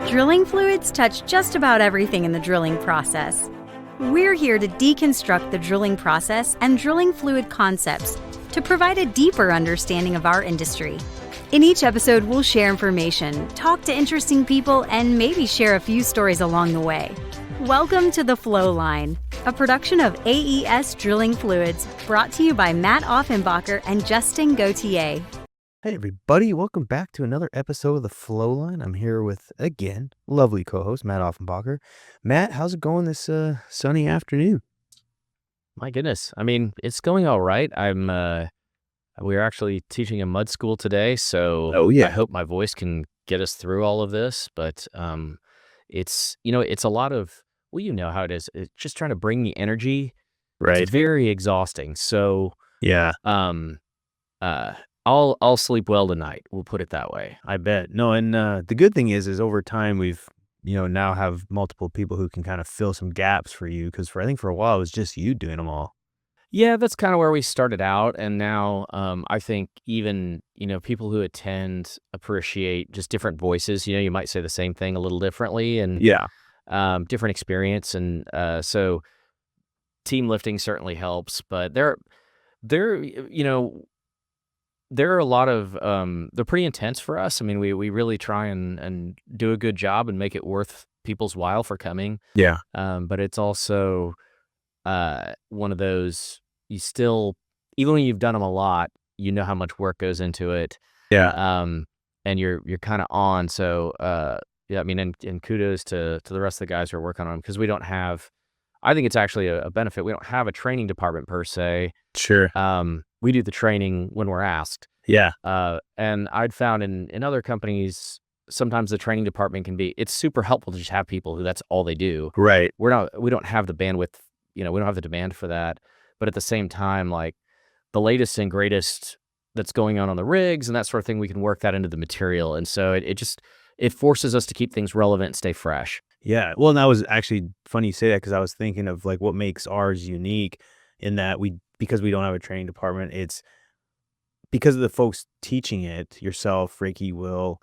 Drilling fluids touch just about everything in the drilling process. We're here to deconstruct the drilling process and drilling fluid concepts to provide a deeper understanding of our industry. In each episode, we'll share information, talk to interesting people, and maybe share a few stories along the way. Welcome to the Flowline, a production of AES Drilling Fluids, brought to you by Matt Offenbacher and Justin Gauthier. Hey everybody, welcome back to another episode of the Flowline. I'm here with, again, lovely co-host Matt Offenbacher. Matt, how's it going this sunny afternoon? My goodness. I mean, it's going all right. We're actually teaching a mud school today, so I hope my voice can get us through all of this, but it's a lot of, well, you know how it is. It's just trying to bring the energy. Right. It's very exhausting. So Yeah, I'll sleep well tonight. We'll put it that way. I bet. No, and the good thing is over time we've, now have multiple people who can kind of fill some gaps for you, because I think for a while it was just you doing them all. Yeah, that's kind of where we started out, and now I think even people who attend appreciate just different voices. You might say the same thing a little differently, and Yeah. different experience, and so team lifting certainly helps. But there are a lot of they're pretty intense for us. I mean, we really try and do a good job and make it worth people's while for coming. Yeah. But it's also one of those, you still, even when you've done them a lot, you know how much work goes into it. Yeah. And you're kind of on. So yeah, I mean, and kudos to the rest of the guys who are working on them, because we don't have, I think it's actually a benefit. We don't have a training department per se. Sure. We do the training when we're asked. Yeah. And I'd found in other companies, sometimes the training department it's super helpful to just have people who that's all they do. Right. We don't have the bandwidth, we don't have the demand for that. But at the same time, like the latest and greatest that's going on the rigs and that sort of thing, we can work that into the material. And so it forces us to keep things relevant and stay fresh. Yeah. Well, and that was actually funny you say that, because I was thinking of like what makes ours unique in that because we don't have a training department, it's because of the folks teaching it, yourself, Ricky, Will,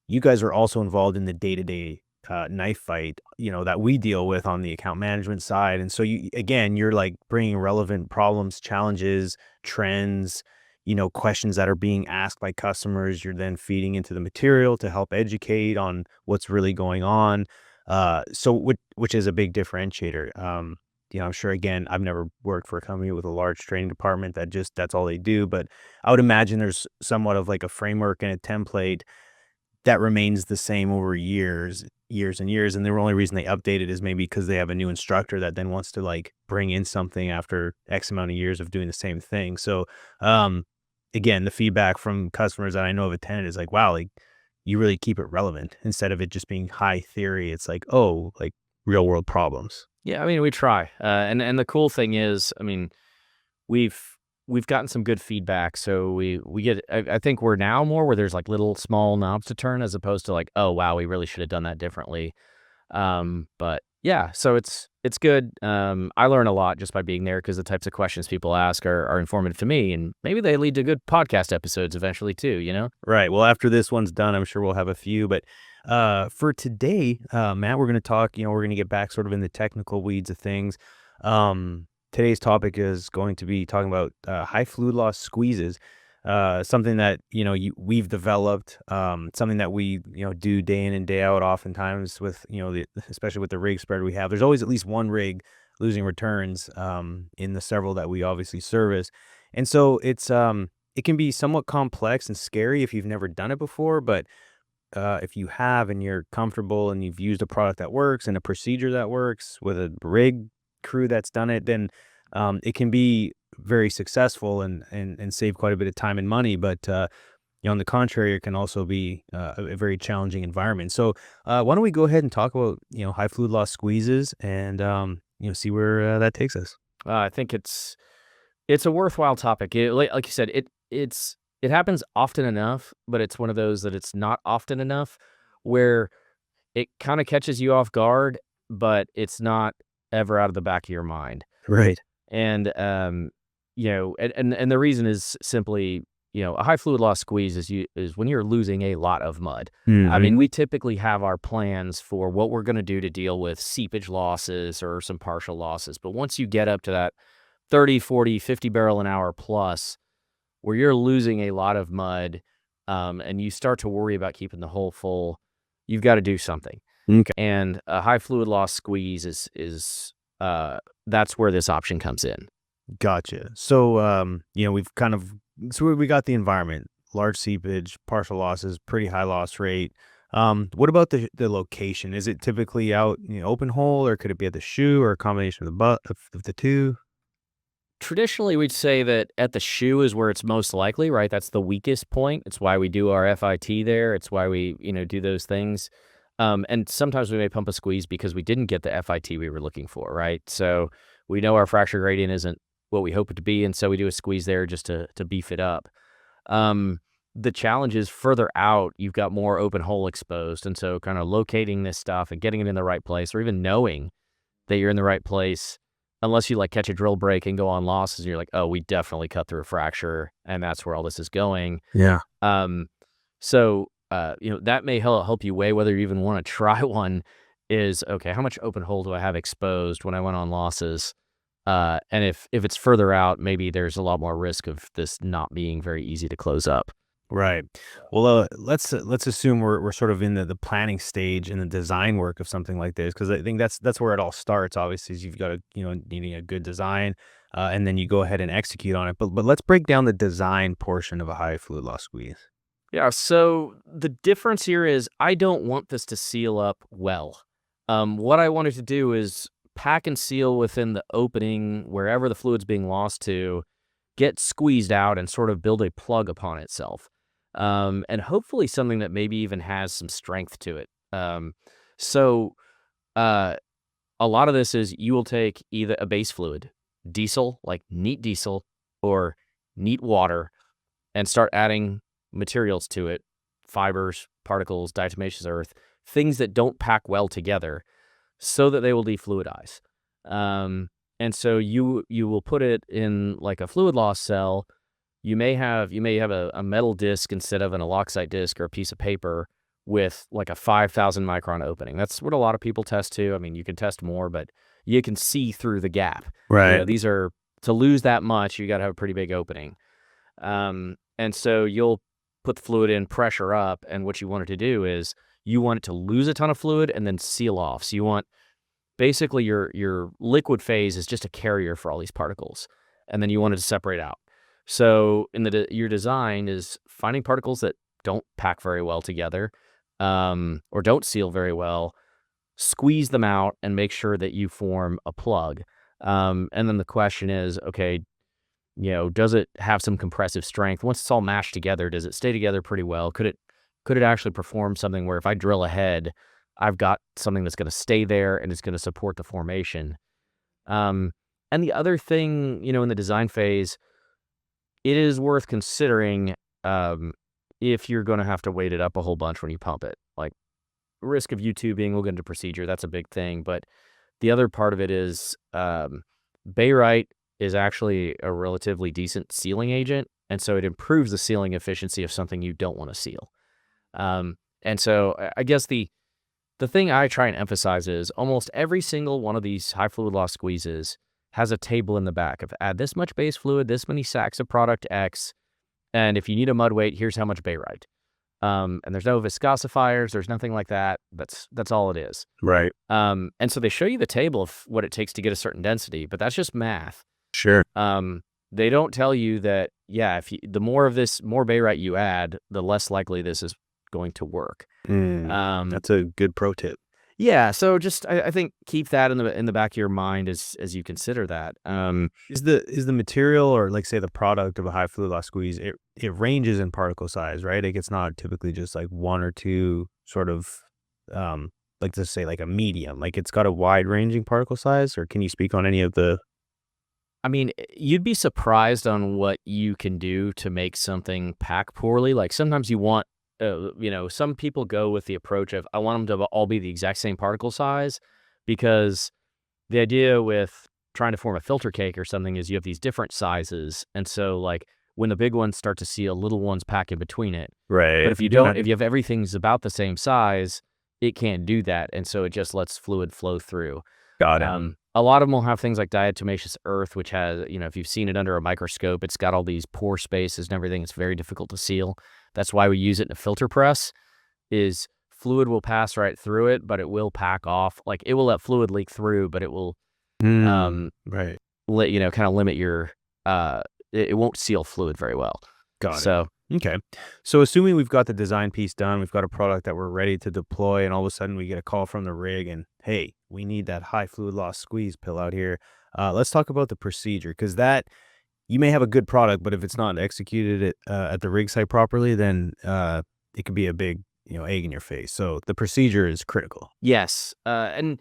you guys are also involved in the day-to-day knife fight, that we deal with on the account management side. And so you're like bringing relevant problems, challenges, trends, questions that are being asked by customers. You're then feeding into the material to help educate on what's really going on. Which is a big differentiator. I'm sure, again, I've never worked for a company with a large training department that's all they do, but I would imagine there's somewhat of like a framework and a template that remains the same over years and years. And the only reason they update it is maybe because they have a new instructor that then wants to like bring in something after X amount of years of doing the same thing. So, again, the feedback from customers that I know have attended is like, wow, like you really keep it relevant instead of it just being high theory. It's like, oh, like real world problems. Yeah, I mean, we try. And the cool thing is, I mean, we've gotten some good feedback. So we get, I think we're now more where there's like little small knobs to turn, as opposed to like, oh, wow, we really should have done that differently. But yeah, so it's good. I learn a lot just by being there, because the types of questions people ask are informative to me, and maybe they lead to good podcast episodes eventually too, Right. Well, after this one's done, I'm sure we'll have a few, but for today, Matt, we're going to talk, we're going to get back sort of in the technical weeds of things. Today's topic is going to be talking about high fluid loss squeezes, something that, we've developed, something that we, do day in and day out, oftentimes with, especially with the rig spread we have. There's always at least one rig losing returns in the several that we obviously service. And so it can be somewhat complex and scary if you've never done it before, but if you have and you're comfortable and you've used a product that works and a procedure that works with a rig crew that's done it, then it can be very successful and save quite a bit of time and money. But on the contrary, it can also be a very challenging environment. So why don't we go ahead and talk about high fluid loss squeezes and see where that takes us. I think it's a worthwhile topic. Like you said, it happens often enough, but it's one of those that it's not often enough where it kind of catches you off guard, but it's not ever out of the back of your mind. Right. And and the reason is simply a high fluid loss squeeze is when you're losing a lot of mud. I Mhm. mean, we typically have our plans for what we're going to do to deal with seepage losses or some partial losses. But once you get up to that 30, 40, 50 barrel an hour plus, where you're losing a lot of mud, and you start to worry about keeping the hole full, you've got to do something. Okay. And a high fluid loss squeeze is that's where this option comes in. Gotcha. So, we've kind of so we got the environment, large seepage, partial losses, pretty high loss rate. What about the location? Is it typically out, open hole, or could it be at the shoe, or a combination of of the two? Traditionally, we'd say that at the shoe is where it's most likely, right? That's the weakest point. It's why we do our FIT there. It's why we, do those things. And sometimes we may pump a squeeze because we didn't get the FIT we were looking for, right? So we know our fracture gradient isn't what we hope it to be, and so we do a squeeze there just to beef it up. Um, the challenge is further out, you've got more open hole exposed, and so kind of locating this stuff and getting it in the right place, or even knowing that you're in the right place, unless you like catch a drill break and go on losses, and you're like, oh, we definitely cut through a fracture, and that's where all this is going. Yeah. Um, so that may help you weigh whether you even want to try one. Is okay, how much open hole do I have exposed when I went on losses? And if it's further out, maybe there's a lot more risk of this not being very easy to close up. Right. Well, let's assume we're sort of in the planning stage and the design work of something like this, because I think that's where it all starts. Obviously, is you've got to, needing a good design, and then you go ahead and execute on it. But let's break down the design portion of a high fluid loss squeeze. Yeah, so the difference here is I don't want this to seal up well. What I wanted to do is pack and seal within the opening wherever the fluid's being lost to, get squeezed out and sort of build a plug upon itself. And hopefully something that maybe even has some strength to it. So uh, a lot of this is you will take either a base fluid, diesel, like neat diesel, or neat water, and start adding materials to it, fibers, particles, diatomaceous earth, things that don't pack well together so that they will defluidize. And so you will put it in like a fluid loss cell. You may have a metal disc instead of an aloxite disc, or a piece of paper with like a 5,000 micron opening. That's what a lot of people test to. I mean, you can test more, but you can see through the gap. Right. These are, to lose that much, you got to have a pretty big opening. And so you'll put the fluid in, pressure up, and what you want it to do is you want it to lose a ton of fluid and then seal off. So you want basically your liquid phase is just a carrier for all these particles, and then you want it to separate out. So your design is finding particles that don't pack very well together, or don't seal very well, squeeze them out, and make sure that you form a plug. And then the question is, okay, does it have some compressive strength? Once it's all mashed together, does it stay together pretty well? Could it actually perform something where if I drill ahead, I've got something that's going to stay there and it's going to support the formation? And the other thing, in the design phase, it is worth considering, if you're going to have to weight it up a whole bunch when you pump it. Like, risk of U-tubing, we'll get into procedure, that's a big thing. But the other part of it is, barite is actually a relatively decent sealing agent, and so it improves the sealing efficiency of something you don't want to seal. And so I guess the thing I try and emphasize is almost every single one of these high fluid loss squeezes has a table in the back of add this much base fluid, this many sacks of product X, and if you need a mud weight, here's how much barite. And there's no viscosifiers, there's nothing like that. That's all it is. Right. And so they show you the table of what it takes to get a certain density, but that's just math. Sure. They don't tell you that, the more of this, more barite you add, the less likely this is going to work. That's a good pro tip. Yeah, so just I think keep that in the back of your mind as you consider that. Is the material, or like say the product of a high fluid loss squeeze, it ranges in particle size, right? It's not typically just like one or two sort of, like to say like a medium. Like it's got a wide ranging particle size, or can you speak on any of the? I mean, you'd be surprised on what you can do to make something pack poorly. Like sometimes you want, some people go with the approach of, I want them to all be the exact same particle size, because the idea with trying to form a filter cake or something is you have these different sizes. And so like when the big ones start to seal, little ones pack in between it. Right. But if you don't, if you have everything's about the same size, it can't do that, and so it just lets fluid flow through. Got it. A lot of them will have things like diatomaceous earth, which has, if you've seen it under a microscope, it's got all these pore spaces and everything. It's very difficult to seal. That's why we use it in a filter press. Is fluid will pass right through it, but it will pack off. Like it will let fluid leak through, but it will right. kind of limit your it won't seal fluid very well. Got it. So Okay. So assuming we've got the design piece done, we've got a product that we're ready to deploy, and all of a sudden we get a call from the rig and, hey, we need that high fluid loss squeeze pill out here. Let's talk about the procedure, because that you may have a good product, but if it's not executed at the rig site properly, then it could be a big egg in your face. So the procedure is critical. yes, and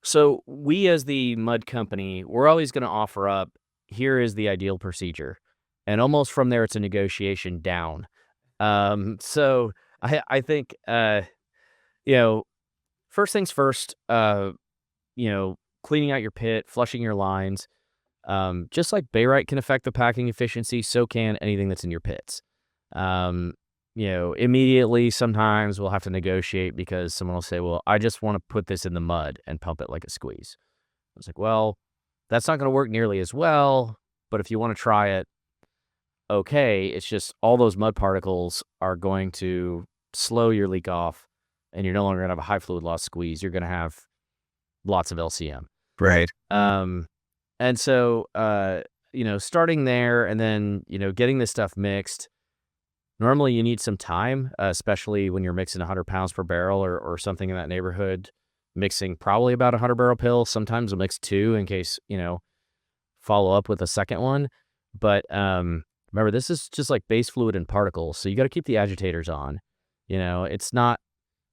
so we as the mud company, we're always going to offer up, here is the ideal procedure. And almost from there, it's a negotiation down. So I think, first things first, cleaning out your pit, flushing your lines, just like barite can affect the packing efficiency, so can anything that's in your pits. Immediately, sometimes we'll have to negotiate because someone will say, well, I just want to put this in the mud and pump it like a squeeze. I was like, well, that's not going to work nearly as well, but if you want to try it, okay. It's just all those mud particles are going to slow your leak off, and you're no longer going to have a high fluid loss squeeze. You're going to have lots of LCM. Right. And so, starting there and then, getting this stuff mixed. Normally you need some time, especially when you're mixing 100 pounds per barrel or something in that neighborhood, mixing probably about 100 barrel pill. Sometimes we'll mix 2 in case, follow up with a second one. But, remember, this is just like base fluid and particles, so you got to keep the agitators on. It's not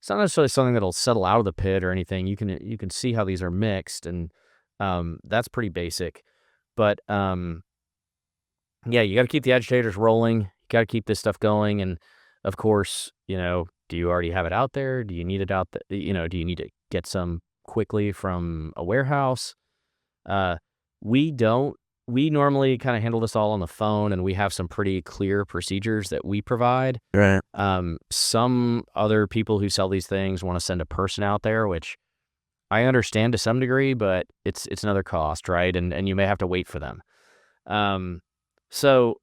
necessarily something that'll settle out of the pit or anything. You can see how these are mixed, and that's pretty basic. But yeah, you got to keep the agitators rolling. You got to keep this stuff going, and of course, do you already have it out there? Do you need it out there? Do you need to get some quickly from a warehouse? We don't. We normally kind of handle this all on the phone, and we have some pretty clear procedures that we provide. Right. Some other people who sell these things want to send a person out there, which I understand to some degree, but it's another cost, right? And you may have to wait for them. So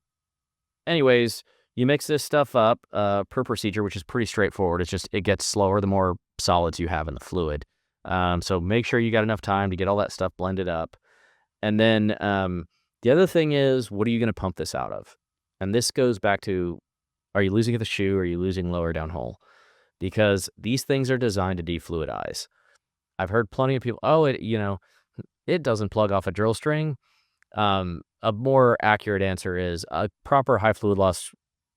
anyways, you mix this stuff up per procedure, which is pretty straightforward. It's just it gets slower the more solids you have in the fluid. So make sure you got enough time to get all that stuff blended up. And then the other thing is, what are you going to pump this out of? And this goes back to, are you losing at the shoe or are you losing lower down hole? Because these things are designed to defluidize. I've heard plenty of people, it doesn't plug off a drill string. A more accurate answer is a proper high fluid loss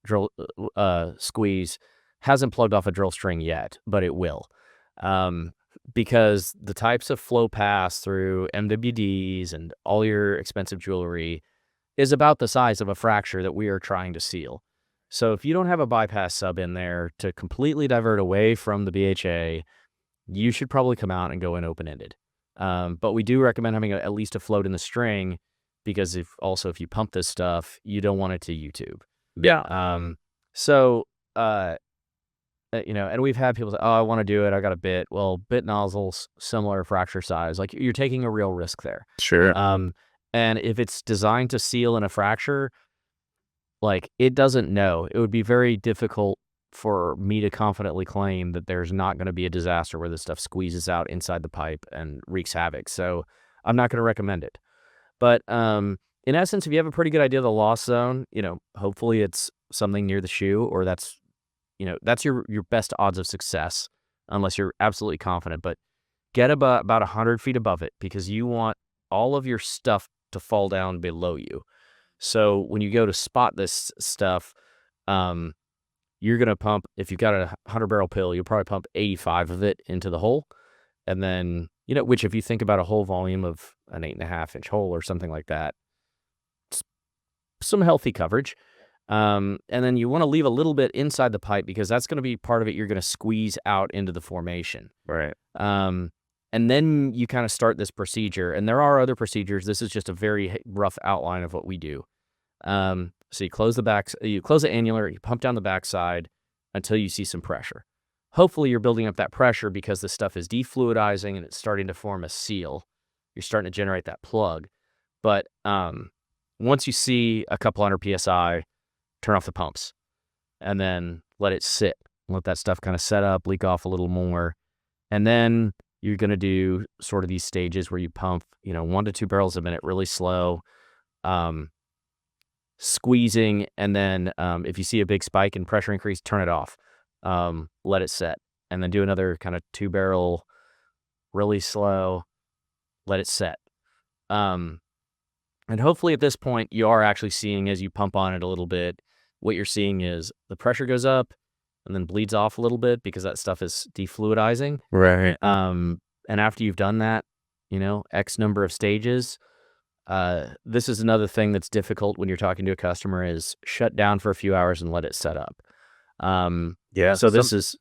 drill squeeze hasn't plugged off a drill string yet, but it will. Because the types of flow pass through MWDs and all your expensive jewelry is about the size of a fracture that we are trying to seal. So if you don't have a bypass sub in there to completely divert away from the BHA, you should probably come out and go in open-ended. But we do recommend having at least a float in the string, because if you pump this stuff, you don't want it to YouTube. Yeah. And we've had people say, oh, I want to do it. I got a bit. Well, bit nozzles, similar fracture size. Like, you're taking a real risk there. Sure. And if it's designed to seal in a fracture, like, it doesn't know. It would be very difficult for me to confidently claim that there's not going to be a disaster where this stuff squeezes out inside the pipe and wreaks havoc. So I'm not going to recommend it. But in essence, if you have a pretty good idea of the loss zone, hopefully it's something near the shoe, or that's your best odds of success, unless you're absolutely confident. But get about 100 feet above it, because you want all of your stuff to fall down below you. So when you go to spot this stuff, you're going to pump, if you've got a 100 barrel pill, you'll probably pump 85 of it into the hole. And then, which if you think about a hole volume of an 8.5 inch hole or something like that, it's some healthy coverage. And then you want to leave a little bit inside the pipe, because that's going to be part of it you're going to squeeze out into the formation. Right. And then you kind of start this procedure. And there are other procedures. This is just a very rough outline of what we do. So you close the annular, you pump down the backside until you see some pressure. Hopefully you're building up that pressure because the stuff is defluidizing and it's starting to form a seal. You're starting to generate that plug. But once you see a couple hundred PSI, turn off the pumps and then let it sit. Let that stuff kind of set up, leak off a little more. And then you're going to do sort of these stages where you pump, 1 to 2 barrels a minute, really slow, squeezing. And then if you see a big spike in pressure increase, turn it off, let it set. And then do another kind of 2 barrel, really slow, let it set. And hopefully at this point, you are actually seeing, as you pump on it a little bit, what you're seeing is the pressure goes up and then bleeds off a little bit because that stuff is defluidizing. Right. And after you've done that, X number of stages, this is another thing that's difficult when you're talking to a customer is shut down for a few hours and let it set up. Yeah. So this is...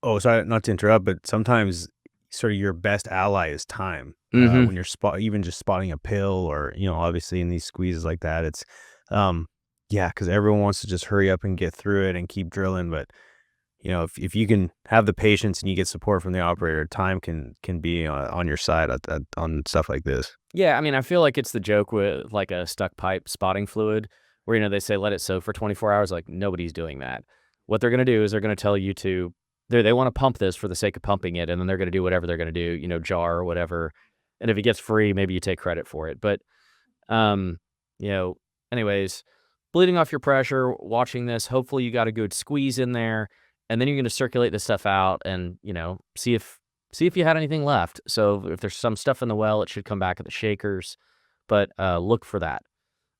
Oh, sorry, not to interrupt, but sometimes sort of your best ally is time. Mhm. When you're even just spotting a pill or, obviously in these squeezes like that, it's, because everyone wants to just hurry up and get through it and keep drilling. But, if you can have the patience and you get support from the operator, time can be on your side on stuff like this. Yeah, I mean, I feel like it's the joke with like a stuck pipe spotting fluid where, they say let it soak for 24 hours. Like nobody's doing that. What they're going to do is they're going to tell you they want to pump this for the sake of pumping it, and then they're going to do whatever they're going to do, jar or whatever. And if it gets free, maybe you take credit for it. But, anyways, bleeding off your pressure, watching this, hopefully you got a good squeeze in there, and then you're going to circulate this stuff out and, see if you had anything left. So if there's some stuff in the well, it should come back at the shakers, but look for that.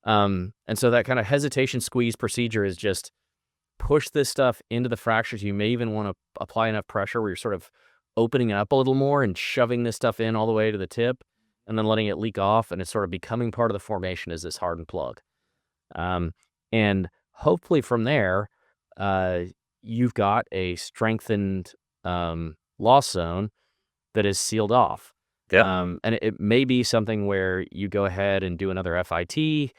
And so that kind of hesitation squeeze procedure is just push this stuff into the fractures. You may even want to apply enough pressure where you're sort of opening it up a little more and shoving this stuff in all the way to the tip and then letting it leak off, and it's sort of becoming part of the formation as this hardened plug. And hopefully from there, you've got a strengthened loss zone that is sealed off. Yeah. And it may be something where you go ahead and do another FIT,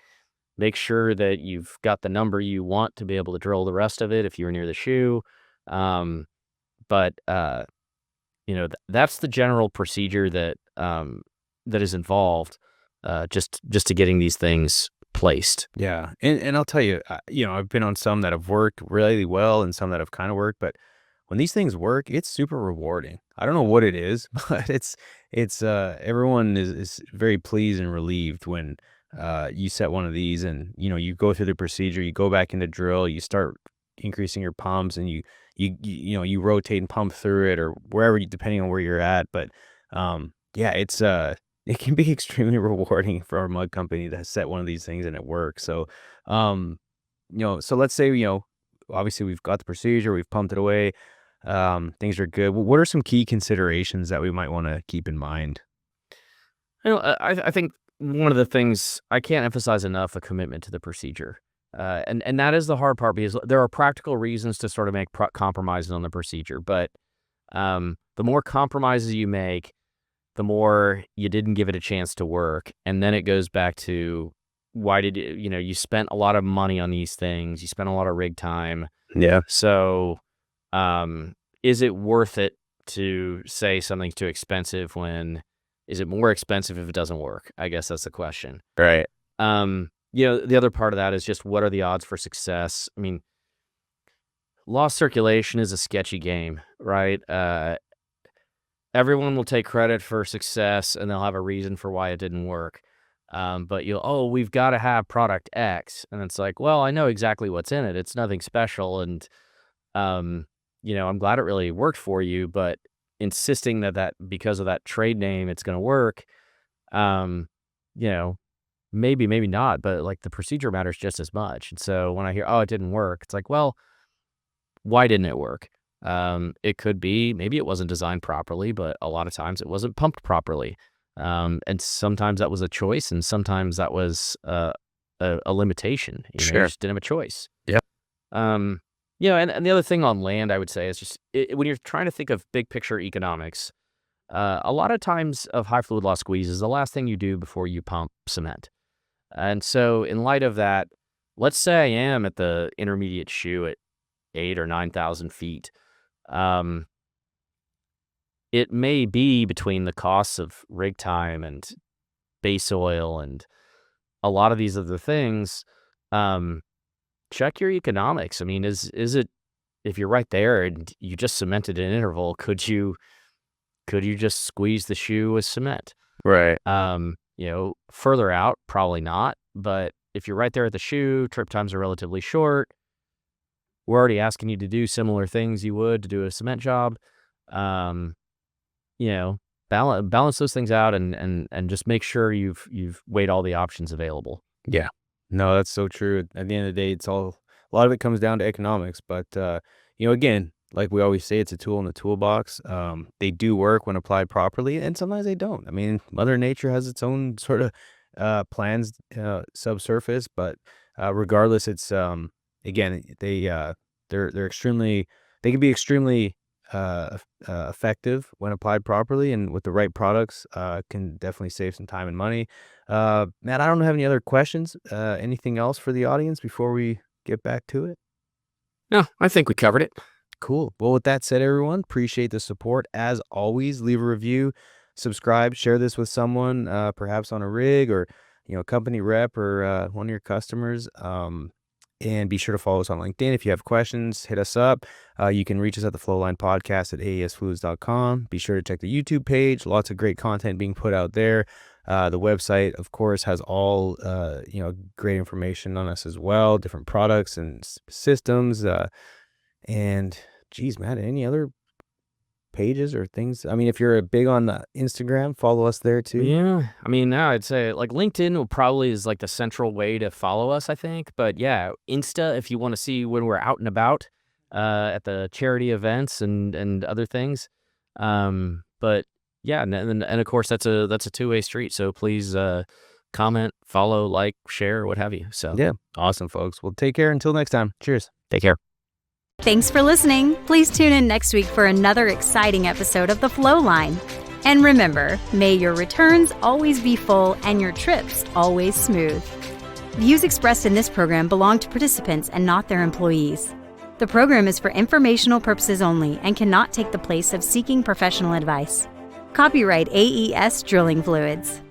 make sure that you've got the number you want to be able to drill the rest of it if you're near the shoe. But that's the general procedure that is involved just to getting these things placed. Yeah. And I'll tell you, I've been on some that have worked really well and some that have kind of worked, but when these things work, it's super rewarding. I don't know what it is, but it's everyone is very pleased and relieved when you set one of these and, you go through the procedure, you go back into drill, you start increasing your pumps and you rotate and pump through it or wherever, depending on where you're at. But, it's, it can be extremely rewarding for our mud company to set one of these things and it works. So, so let's say, obviously we've got the procedure, we've pumped it away. Things are good. What are some key considerations that we might want to keep in mind? I think one of the things I can't emphasize enough, a commitment to the procedure. And that is the hard part because there are practical reasons to sort of make compromises on the procedure. But the more compromises you make, the more you didn't give it a chance to work. And then it goes back to why did you spent a lot of money on these things. You spent a lot of rig time. Yeah. So is it worth it to say something's too expensive when is it more expensive if it doesn't work? I guess that's the question. Right. The other part of that is just what are the odds for success? I mean, lost circulation is a sketchy game, right? Everyone will take credit for success and they'll have a reason for why it didn't work. But we've got to have product X. And it's like, well, I know exactly what's in it. It's nothing special. And, I'm glad it really worked for you, but insisting that because of that trade name, it's going to work, maybe not, but like the procedure matters just as much. And so when I hear, it didn't work, it's like, well, why didn't it work? It could be, maybe it wasn't designed properly, but a lot of times it wasn't pumped properly. And sometimes that was a choice and sometimes that was a limitation. Sure. You just didn't have a choice. Yep. And the other thing on land, I would say, is just when you're trying to think of big picture economics, a lot of times of high fluid loss squeeze is the last thing you do before you pump cement. And so in light of that, let's say I am at the intermediate shoe at 8 or 9,000 feet. It may be between the costs of rig time and base oil and a lot of these other things. Check your economics. I mean, is it, if you're right there and you just cemented an interval, could you just squeeze the shoe with cement? Right. Further out, probably not. But if you're right there at the shoe, trip times are relatively short. We're already asking you to do similar things you would to do a cement job. Balance those things out and just make sure you've weighed all the options available. Yeah. No, that's so true. At the end of the day, a lot of it comes down to economics. But, again, like we always say, it's a tool in the toolbox. They do work when applied properly, and sometimes they don't. I mean, Mother Nature has its own sort of plans subsurface, but regardless, it's again, they're extremely, they can be extremely effective when applied properly, and with the right products, can definitely save some time and money. Matt, I don't have any other questions. Anything else for the audience before we get back to it? No, I think we covered it. Cool. Well, with that said, everyone, appreciate the support. As always, leave a review, subscribe, share this with someone, perhaps on a rig or, company rep or one of your customers. And be sure to follow us on LinkedIn. If you have questions, hit us up. You can reach us at the Flowline podcast at aesfluids.com. Be sure to check the YouTube page. Lots of great content being put out there. The website, of course, has all, great information on us as well, different products and systems. And geez, Matt, any other pages or things? I mean, if you're big on the Instagram, follow us there too. Yeah. I mean, now I'd say like LinkedIn probably is like the central way to follow us, I think. But yeah, Insta, if you want to see when we're out and about at the charity events and other things. But yeah, and of course that's a two-way street. So please comment, follow, like, share, what have you. So yeah, awesome, folks. Well, take care until next time. Cheers. Take care. Thanks for listening. Please tune in next week for another exciting episode of the Flowline. And remember, may your returns always be full and your trips always smooth. Views expressed in this program belong to participants and not their employees. The program is for informational purposes only and cannot take the place of seeking professional advice. Copyright AES Drilling Fluids.